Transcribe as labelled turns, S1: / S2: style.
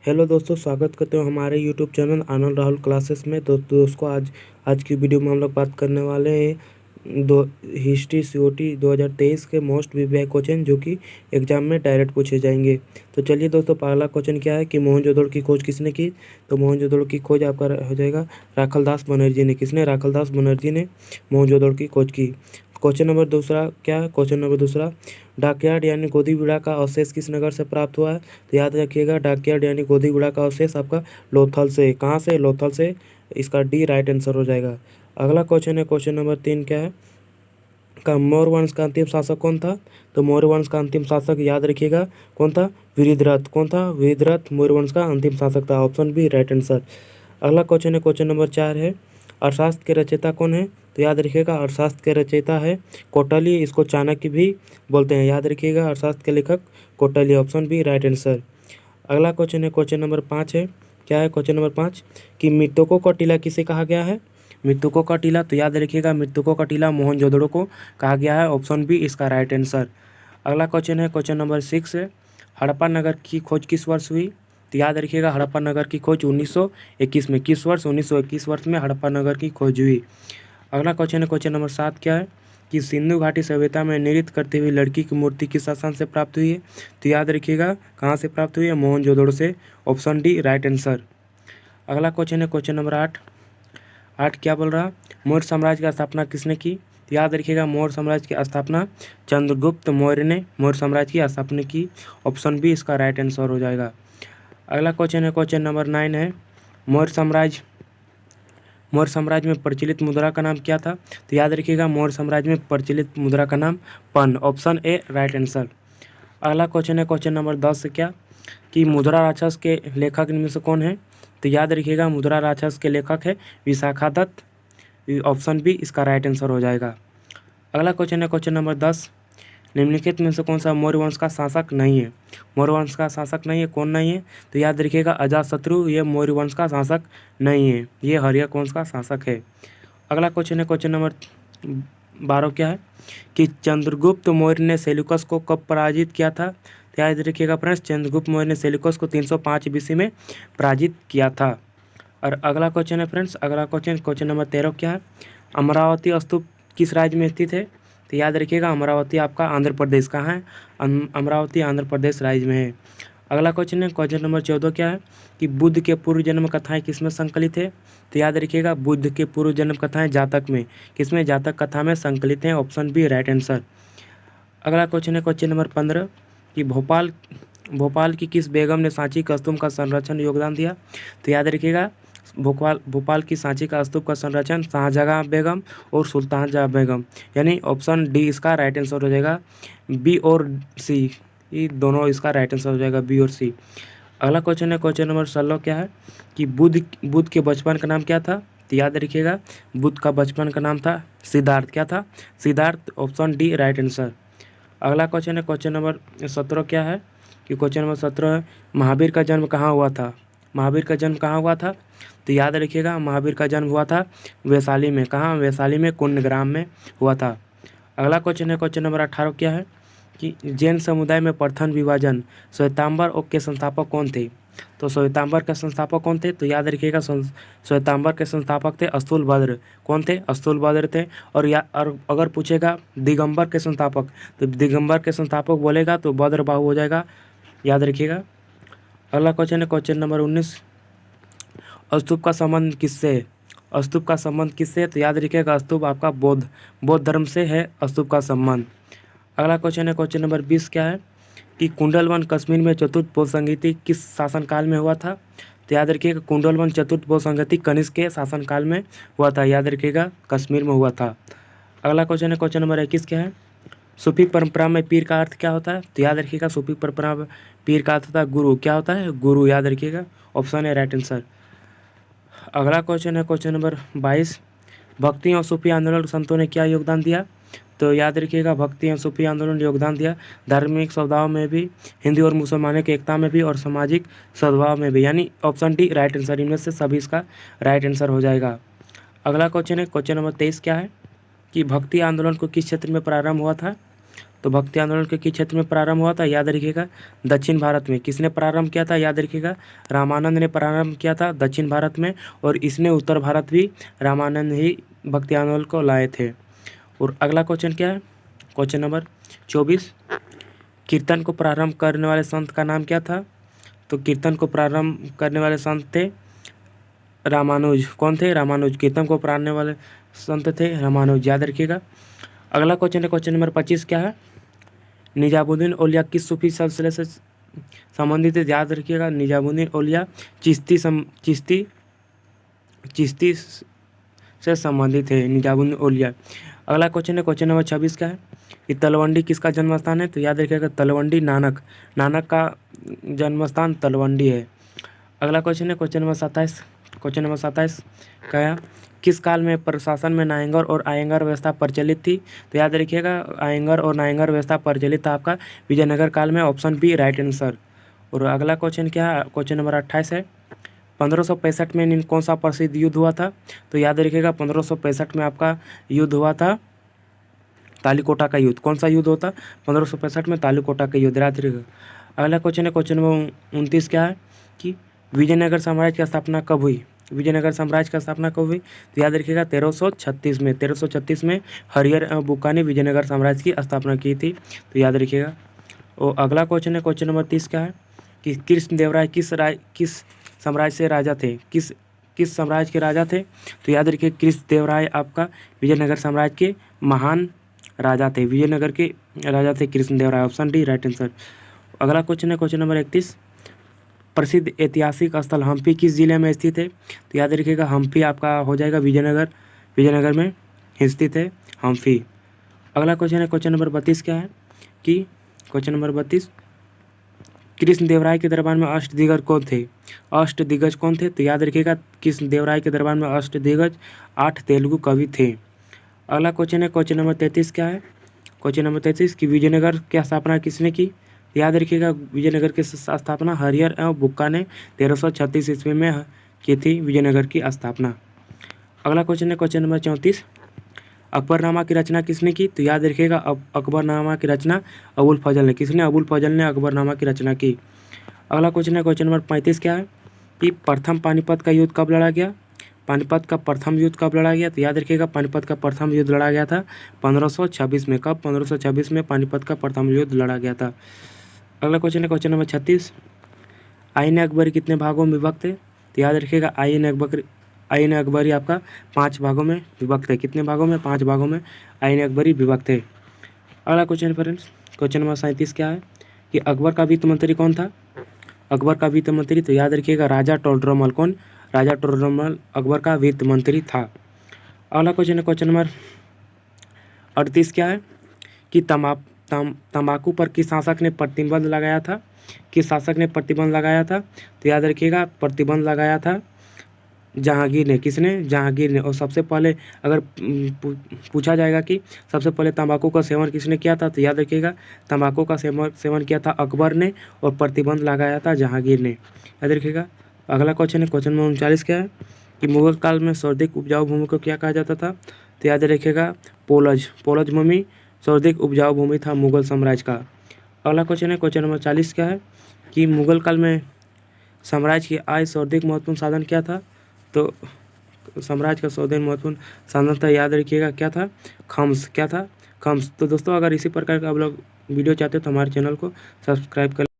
S1: Hello दोस्तों, स्वागत करते हैं हमारे यूट्यूब चैनल आनंद राहुल क्लासेस में। दोस्तों आज की वीडियो में हम लोग बात करने वाले हैं हिस्ट्री सीओटी 2023 के मोस्ट वीवीआई क्वेश्चन जो कि एग्जाम में डायरेक्ट पूछे जाएंगे। तो चलिए दोस्तों, पहला क्वेश्चन क्या है कि मोहनजोदड़ो की खोज किसने की। तो मोहनजोदड़ो की खोज आपका हो जाएगा राखालदास बनर्जी ने। किसने? राखालदास बनर्जी ने मोहनजोदड़ो की खोज की। क्वेश्चन नंबर दूसरा क्या है? क्वेश्चन नंबर दूसरा, डाकयार्ड यानी गोदीगुड़ा का अवशेष किस नगर से प्राप्त हुआ है। तो याद रखिएगा, डाकयार्ड यानी गोदीगुड़ा का अवशेष आपका लोथल से। कहाँ से? लोथल से। इसका डी राइट आंसर हो जाएगा। अगला क्वेश्चन है, क्वेश्चन नंबर 3 क्या है का मौर्य वंश का अंतिम शासक कौन था। तो मौर्य वंश का अंतिम शासक याद रखिएगा कौन था? वृद्धरथ। कौन था? वृद्धरथ मौर्य वंश का अंतिम शासक था। Option B right answer. अगला क्वेश्चन है, क्वेश्चन नंबर 4 है, अर्थशास्त्र के रचयिता कौन है। तो याद रखिएगा, अर्थशास्त्र के रचयिता है कौटिल्य। इसको चाणक्य भी बोलते हैं। याद रखिएगा, अर्थशास्त्र के लेखक Kautilya. Option B right answer. अगला क्वेश्चन है, क्वेश्चन नंबर 5 है। क्या है क्वेश्चन नंबर 5 कि मृतकों का टीला किसे कहा गया है। मृतकों का टीला, तो याद रखिएगा मृतकों का टीला मोहनजोदड़ो को कहा गया है। ऑप्शन बी इसका राइट आंसर। अगला क्वेश्चन है, क्वेश्चन नंबर 6 है, हड़प्पा नगर की खोज किस वर्ष हुई। तो याद रखिएगा, हड़प्पा नगर की खोज 1921 में। किस वर्ष? 1921 वर्ष में हड़प्पा नगर की खोज हुई। अगला क्वेश्चन है, क्वेश्चन नंबर 7 क्या है कि सिंधु घाटी सभ्यता में नृत्य करती हुई लड़की की मूर्ति किस स्थान से प्राप्त हुई है। तो याद रखिएगा, कहाँ से प्राप्त हुई है? मोहनजोदड़ो से। Option D right answer. अगला क्वेश्चन है, क्वेश्चन नंबर 8। क्या बोल रहा? मौर्य साम्राज्य की स्थापना किसने की। तो याद रखिएगा, मौर्य साम्राज्य की स्थापना चंद्रगुप्त मौर्य ने मौर्य साम्राज्य की स्थापना की। ऑप्शन बी इसका राइट आंसर हो जाएगा। अगला क्वेश्चन है, क्वेश्चन नंबर 9 है, मौर्य साम्राज्य में प्रचलित मुद्रा का नाम क्या था। तो याद रखिएगा, मौर्य साम्राज्य में प्रचलित मुद्रा का नाम पन। Option A right answer. अगला क्वेश्चन है, क्वेश्चन नंबर 10 से क्या कि मुद्रा राक्षस के लेखक इनमें से कौन है। तो याद रखिएगा, मुद्रा राक्षस के लेखक है विशाखादत्त। ऑप्शन बी इसका राइट आंसर हो जाएगा। अगला क्वेश्चन है, क्वेश्चन नंबर 10, निम्नलिखित में से कौन सा मौर्य वंश का शासक नहीं है। मौर्य वंश का शासक नहीं है, कौन नहीं है। तो याद रखिएगा, अजातशत्रु ये मौर्य वंश का शासक नहीं है, ये हर्यक वंश का शासक है। अगला क्वेश्चन है, क्वेश्चन नंबर 12 क्या है कि चंद्रगुप्त मौर्य ने सेल्यूकस को कब पराजित किया था। तो याद रखिएगा फ्रेंड्स, चंद्रगुप्त मौर्य ने सेल्यूकस को 305 BC में पराजित किया था। और अगला क्वेश्चन है फ्रेंड्स, अगला क्वेश्चन क्वेश्चन नंबर 13 क्या है, अमरावती स्तूप किस राज्य में स्थित है। तो याद रखिएगा, अमरावती आपका आंध्र प्रदेश का है। अमरावती आंध्र प्रदेश राज्य में है। अगला क्वेश्चन है, क्वेश्चन नंबर 14 क्या है कि बुद्ध के पूर्व जन्म कथाएं किसमें संकलित है। तो याद रखिएगा, बुद्ध के पूर्व जन्म कथाएं जातक में। किसमें? जातक कथा में संकलित हैं। Option B right answer. अगला क्वेश्चन है, क्वेश्चन नंबर 15 कि भोपाल की किस बेगम ने सांची का स्तूप का संरक्षण योगदान दिया। तो याद रखिएगा, भोपाल की सांची का स्तूप का संरक्षण शाहजहाँ बेगम और सुल्तान जहाँ बेगम, यानी ऑप्शन डी इसका राइट आंसर हो जाएगा। बी और सी ये दोनों इसका राइट आंसर हो जाएगा, बी और सी। अगला क्वेश्चन है, क्वेश्चन नंबर 16 क्या है कि बुद्ध के बचपन का नाम क्या था। तो याद रखिएगा, बुद्ध का बचपन का नाम था सिद्धार्थ। क्या था? Siddharth. Option D right answer. अगला क्वेश्चन है, क्वेश्चन नंबर 17 क्या है कि क्वेश्चन नंबर 17 है, महावीर का जन्म कहाँ हुआ था। महावीर का जन्म कहाँ हुआ था। तो याद रखिएगा, महावीर का जन्म हुआ था वैशाली में। कहाँ? वैशाली में, कुंडग्राम में हुआ था। अगला क्वेश्चन है, क्वेश्चन नंबर 18 क्या है कि जैन समुदाय में प्रथम विभाजन श्वेतांबर के संस्थापक कौन थे। तो श्वेतांबर के संस्थापक कौन थे। तो याद रखिएगा, श्वेतांबर के संस्थापक थे स्थूलभद्र। कौन थे? स्थूलभद्र थे। और अगर पूछेगा दिगंबर के संस्थापक, तो दिगंबर के संस्थापक बोलेगा तो भद्रबाहु हो जाएगा। याद रखिएगा। अगला क्वेश्चन है, क्वेश्चन नंबर 19, स्तूप का संबंध किससे है। स्तूप का संबंध किससे है। तो याद रखिएगा, स्तूप आपका बौद्ध धर्म से है स्तूप का संबंध। अगला क्वेश्चन है, क्वेश्चन नंबर 20 क्या है कि कुंडलवन कश्मीर में चतुर्थ बौद्ध संगति किस शासनकाल में हुआ था। तो याद रखिएगा, कुंडलवन चतुर्थ बौद्ध संगति कनिष्क के शासनकाल में हुआ था। याद रखिएगा, कश्मीर में हुआ था। अगला क्वेश्चन है, क्वेश्चन नंबर 21 क्या है, सूफी परंपरा में पीर का अर्थ क्या होता है। तो याद रखिएगा, सूफी परंपरा में पीर का अर्थ होता है गुरु। क्या होता है? गुरु। याद रखिएगा, ऑप्शन है राइट आंसर। अगला क्वेश्चन है, क्वेश्चन नंबर 22, भक्ति और सूफी आंदोलन संतों ने क्या योगदान दिया। तो याद रखिएगा, भक्ति और सूफी आंदोलन ने योगदान दिया धार्मिक सद्भाव में भी, हिंदू और मुसलमानों की एकता में भी, और सामाजिक सद्भाव में भी, यानी ऑप्शन डी राइट आंसर। इनमें से सभी इसका राइट आंसर हो जाएगा। अगला क्वेश्चन है, क्वेश्चन नंबर 23 क्या है कि भक्ति आंदोलन को किस क्षेत्र में प्रारंभ हुआ था। तो भक्ति आंदोलन के किस क्षेत्र में प्रारंभ हुआ था, याद रखिएगा दक्षिण भारत में। किसने प्रारंभ किया था, याद रखिएगा रामानंद ने प्रारंभ किया था दक्षिण भारत में, और इसने उत्तर भारत भी रामानंद ही भक्ति आंदोलन को लाए थे। और अगला क्वेश्चन क्या है, क्वेश्चन नंबर 24, कीर्तन को प्रारंभ करने वाले संत का नाम क्या था। तो कीर्तन को प्रारंभ करने वाले संत थे रामानुज। कौन थे, रामानुज। कीर्तन को प्रारंभ वाले संत थे रामानुज, याद रखिएगा। अगला क्वेश्चन है क्वेश्चन नंबर 25, क्या है, निजामुद्दीन औलिया किस सूफी सिलसिले से संबंधित है, याद रखिएगा निजामुद्दीन औलिया चिश्ती से संबंधित है निजामुद्दीन औलिया। अगला क्वेश्चन है क्वेश्चन नंबर 26, क्या है कि तलवंडी किसका जन्म स्थान है। तो याद रखिएगा तलवंडी नानक का जन्म स्थान तलवंडी है। अगला क्वेश्चन है क्वेश्चन नंबर 27, क्वेश्चन नंबर 27 क्या है, किस काल में प्रशासन में नायंगर और आयंगर व्यवस्था प्रचलित थी। तो याद रखिएगा आयंगर और नायंगर व्यवस्था प्रचलित था आपका विजयनगर काल में, ऑप्शन बी राइट आंसर। और अगला क्वेश्चन क्या है, क्वेश्चन नंबर 28 है, 1565 में कौन सा प्रसिद्ध युद्ध हुआ था। तो याद रखिएगा 1565 में आपका युद्ध हुआ था तालीकोटा का युद्ध। कौन सा युद्ध होता, 1565 में तालीकोटा का युद्ध, याद रखिएगा। अगला क्वेश्चन है क्वेश्चन नंबर 29, क्या है कि विजयनगर साम्राज्य की स्थापना कब हुई। विजयनगर साम्राज्य की स्थापना कब हुई। तो याद रखिएगा 1336 में हरिहर बुक्का ने विजयनगर साम्राज्य की स्थापना की थी, तो याद रखिएगा। और अगला क्वेश्चन है क्वेश्चन नंबर 30, क्या है कि कृष्णदेवराय किस साम्राज्य से राजा थे, किस साम्राज्य के राजा थे। तो याद रखिए कृष्णदेवराय आपका विजयनगर साम्राज्य के महान राजा थे, विजयनगर के राजा थे Krishnadevaraya, option D right answer. अगला क्वेश्चन है क्वेश्चन नंबर 31, प्रसिद्ध ऐतिहासिक स्थल हम्पी किस जिले में स्थित है। तो याद रखिएगा हम्पी आपका हो जाएगा विजयनगर में स्थित है हम्पी। अगला क्वेश्चन है क्वेश्चन नंबर 32, क्या है कि क्वेश्चन नंबर 32, कृष्णदेवराय के दरबार में अष्टदिग्गज कौन थे। अष्टदिग्गज कौन थे। तो याद रखिएगा कृष्णदेवराय के दरबार में अष्टदिग्गज 8 तेलुगु कवि थे। अगला क्वेश्चन है क्वेश्चन नंबर 33, क्या है क्वेश्चन नंबर 33 कि विजयनगर की स्थापना किसने की। याद रखिएगा विजयनगर की स्थापना हरिहर एवं बुक्का ने 1336 ईस्वी में की थी विजयनगर की स्थापना। अगला क्वेश्चन है क्वेश्चन नंबर 34, अकबरनामा की रचना किसने की। तो याद रखिएगा अकबरनामा की रचना अबुल फजल ने। किसने, अबुल फजल ने अकबरनामा की रचना की। अगला क्वेश्चन है क्वेश्चन नंबर 35, क्या है कि प्रथम पानीपत का युद्ध कब लड़ा गया। पानीपत का प्रथम युद्ध कब लड़ा गया। तो याद रखिएगा पानीपत का प्रथम युद्ध लड़ा गया था 1526 में। कब, 1526 में पानीपत का प्रथम युद्ध लड़ा गया था। अगला क्वेश्चन है क्वेश्चन नंबर 36, आईन अकबरी कितने भागों में विभक्त है। तो याद रखिएगा आईन अकबरी आपका 5 भागों में विभक्त है। कितने भागों में, 5 भागों में आईन अकबरी विभक्त है। अगला क्वेश्चन फ्रेंड्स क्वेश्चन नंबर 37, क्या है कि अकबर का वित्त मंत्री कौन था। अकबर का वित्त मंत्री, तो याद रखिएगा राजा टोडरमल। कौन, राजा टोडरमल अकबर का वित्त मंत्री था। अगला क्वेश्चन है क्वेश्चन नंबर 38, क्या है कि तंबाकू पर किस शासक ने प्रतिबंध लगाया था। किस शासक ने प्रतिबंध लगाया था। तो याद रखिएगा प्रतिबंध लगाया था जहांगीर ने। किसने, जहांगीर ने। और सबसे पहले अगर पूछा जाएगा कि सबसे पहले तंबाकू का सेवन किसने किया था, तो याद रखिएगा तंबाकू का सेवन किया था अकबर ने, और प्रतिबंध लगाया था जहांगीर ने, याद रखिएगा। अगला क्वेश्चन है क्वेश्चन नंबर 39, क्या है कि मुगल काल में सर्वाधिक उपजाऊ भूमि को क्या कहा जाता था। तो याद रखिएगा पोलज भूमि सर्वाधिक उपजाऊ भूमि था मुगल साम्राज्य का। अगला क्वेश्चन है क्वेश्चन नंबर 40, क्या है कि मुगल काल में साम्राज्य की आय सर्वाधिक महत्वपूर्ण साधन क्या था। तो साम्राज्य का सर्वाधिक महत्वपूर्ण साधन था, याद रखिएगा क्या था, खम्स। क्या था, खम्स। तो दोस्तों अगर इसी प्रकार का आप लोग वीडियो चाहते हो तो हमारे चैनल को सब्सक्राइब कर